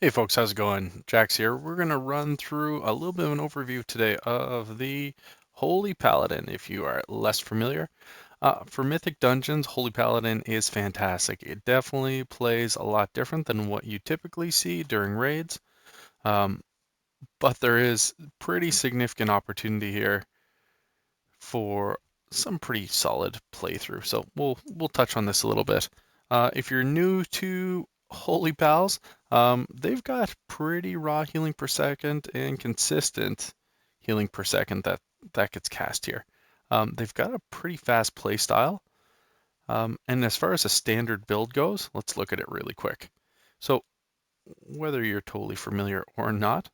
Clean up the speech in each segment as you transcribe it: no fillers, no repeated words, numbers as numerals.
Hey folks, how's it going? Jax here. We're going to run through a little bit of an overview today of the Holy Paladin, if you are less familiar. For Mythic Dungeons, Holy Paladin is fantastic. It definitely plays a lot different than what you typically see during raids, um, but there is pretty significant opportunity here for some pretty solid playthrough. So we'll touch on this a little bit. If you're new to Holy Pals, they've got pretty raw healing per second and consistent healing per second that gets cast here. They've got a pretty fast play style. And as far as a standard build goes, let's look at it really quick. So whether you're totally familiar or not,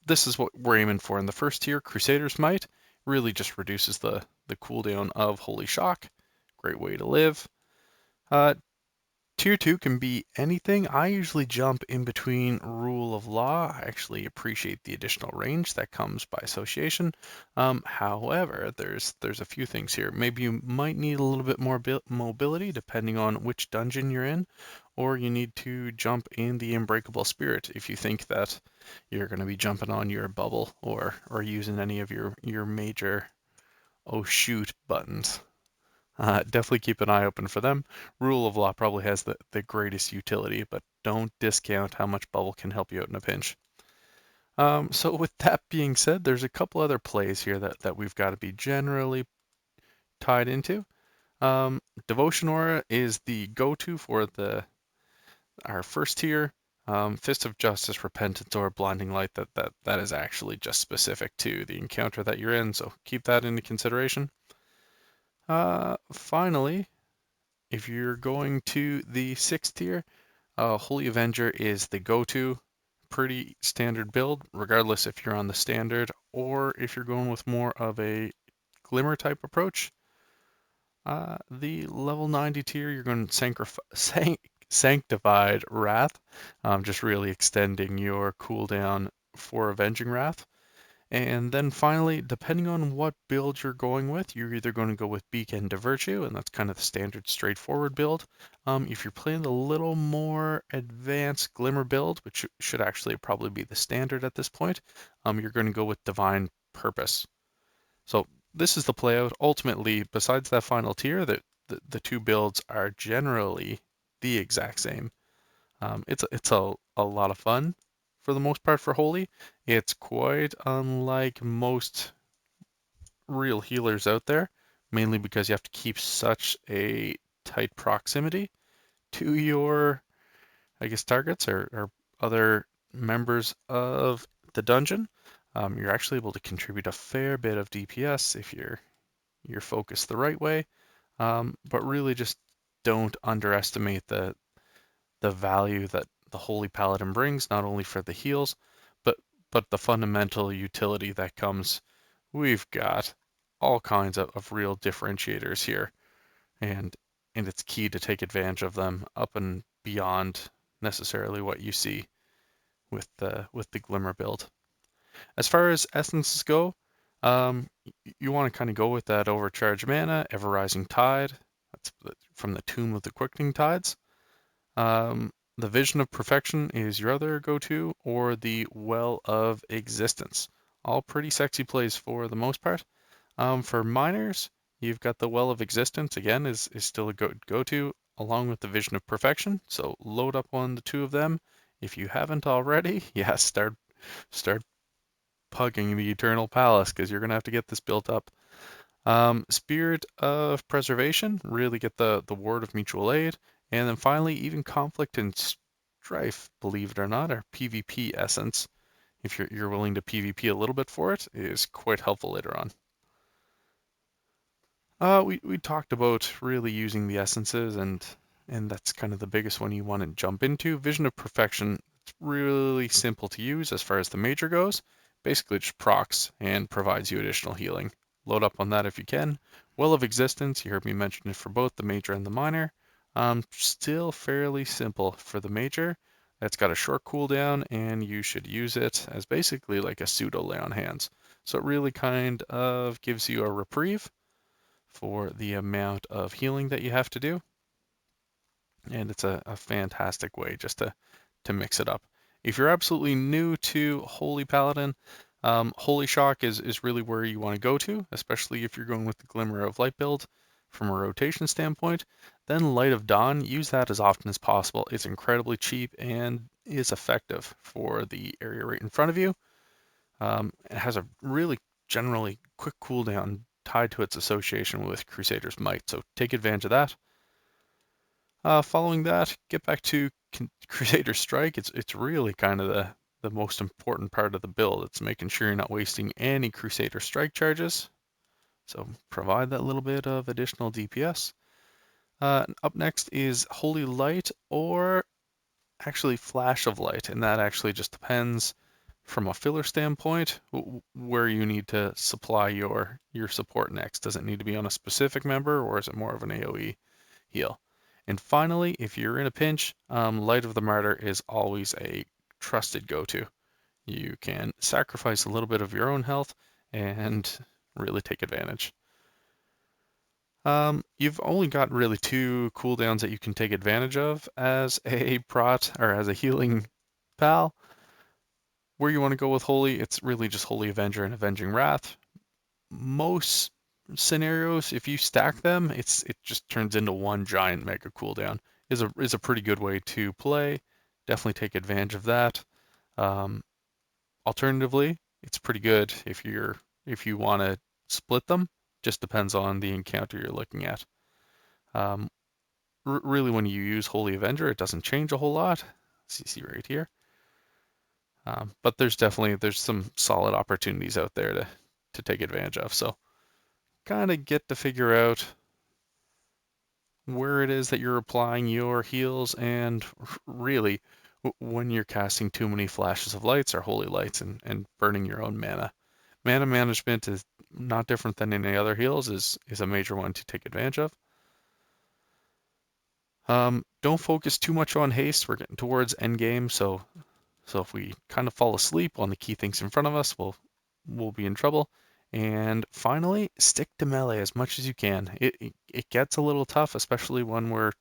this is what we're aiming for in the first tier. Crusader's Might really just reduces the cooldown of Holy Shock. Great way to live. Uh, Tier 2 can be anything. I usually jump in between Rule of Law. I actually appreciate the additional range that comes by association. However, there's a few things here. Maybe you might need a little bit more mobility depending on which dungeon you're in, or you need to jump in the Unbreakable Spirit if you think that you're going to be jumping on your bubble or using any of your major oh shoot buttons. Definitely keep an eye open for them. Rule of Law probably has the greatest utility, but don't discount how much Bubble can help you out in a pinch. So with that being said, there's a couple other plays here that we've got to be generally tied into. Devotion Aura is the go-to for our first tier. Fist of Justice, Repentance, or Blinding Light, that is actually just specific to the encounter that you're in, so keep that into consideration. Finally, if you're going to the 6th tier, Holy Avenger is the go-to. Pretty standard build, regardless if you're on the standard or if you're going with more of a glimmer type approach. The level 90 tier, you're going to Sanctified Wrath, just really extending your cooldown for Avenging Wrath. And then finally, depending on what build you're going with, you're either going to go with Beacon to Virtue, and that's kind of the standard straightforward build. If you're playing a little more advanced Glimmer build, which should actually probably be the standard at this point, you're going to go with Divine Purpose. So this is the playout. Ultimately, besides that final tier, the two builds are generally the exact same. It's a lot of fun for the most part for Holy. It's quite unlike most real healers out there, mainly because you have to keep such a tight proximity to your, I guess, targets or other members of the dungeon. You're actually able to contribute a fair bit of DPS if you're focused the right way, but really just don't underestimate the value that the Holy Paladin brings, not only for the heals, but the fundamental utility that comes. We've got all kinds of real differentiators here, and it's key to take advantage of them up and beyond necessarily what you see with the Glimmer build. As far as essences go, you want to kind of go with that overcharge mana, Ever Rising Tide. That's from the Tomb of the Quickening Tides. The Vision of Perfection is your other go-to, or the Well of Existence. All pretty sexy plays for the most part. For minors, you've got the Well of Existence, again, is still a go-to, along with the Vision of Perfection. So load up on the two of them. If you haven't already, yeah, start pugging the Eternal Palace, because you're going to have to get this built up. Spirit of Preservation, really get the Word of Mutual Aid. And then finally, even Conflict and Strife, believe it or not, our PvP essence, if you're willing to PvP a little bit for it, is quite helpful later on. We talked about really using the essences, and that's kind of the biggest one you want to jump into. Vision of Perfection, it's really simple to use as far as the major goes. Basically just procs and provides you additional healing. Load up on that if you can. Well of Existence, you heard me mention it for both the major and the minor. Still fairly simple for the major. It's got a short cooldown, and you should use it as basically like a pseudo lay on hands. So it really kind of gives you a reprieve for the amount of healing that you have to do. And it's a fantastic way just to mix it up. If you're absolutely new to Holy Paladin, Holy Shock is really where you want to go to, especially if you're going with the Glimmer of Light build from a rotation standpoint. Then Light of Dawn, use that as often as possible. It's incredibly cheap and is effective for the area right in front of you. It has a really generally quick cooldown tied to its association with Crusader's Might, so take advantage of that. Following that, get back to Crusader Strike. It's really kind of the most important part of the build. It's making sure you're not wasting any Crusader Strike charges. So provide that little bit of additional DPS. Up next is Holy Light or actually Flash of Light, and that actually just depends from a filler standpoint where you need to supply your support next. Does it need to be on a specific member or is it more of an AoE heal? And finally, if you're in a pinch, Light of the Martyr is always a trusted go-to. You can sacrifice a little bit of your own health and really take advantage. You've only got really 2 cooldowns that you can take advantage of as a prot or as a healing pal. Where you want to go with Holy, it's really just Holy Avenger and Avenging Wrath. Most scenarios, if you stack them, it just turns into one giant mega cooldown. Is a pretty good way to play. Definitely take advantage of that. Um, Alternatively, it's pretty good if you want to split them. Just depends on the encounter you're looking at. Um, Really, when you use Holy Avenger, it doesn't change a whole lot. CC right here. But there's some solid opportunities out there to take advantage of. So kind of get to figure out where it is that you're applying your heals and really when you're casting too many flashes of lights or holy lights and burning your own mana. Mana management is not different than any other heals, is a major one to take advantage of. Don't focus too much on haste. We're getting towards end game, so if we kind of fall asleep on the key things in front of us, we'll be in trouble. And finally, stick to melee as much as you can. It gets a little tough, especially when we're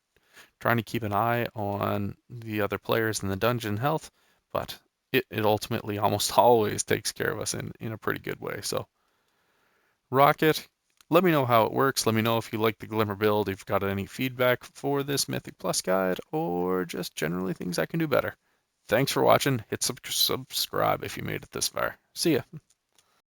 trying to keep an eye on the other players in the dungeon health, but it ultimately almost always takes care of us in a pretty good way. So Rocket, let me know how it works. Let me know if you like the Glimmer build, if you've got any feedback for this Mythic Plus guide, or just generally things I can do better. Thanks for watching. Hit subscribe if you made it this far. See ya.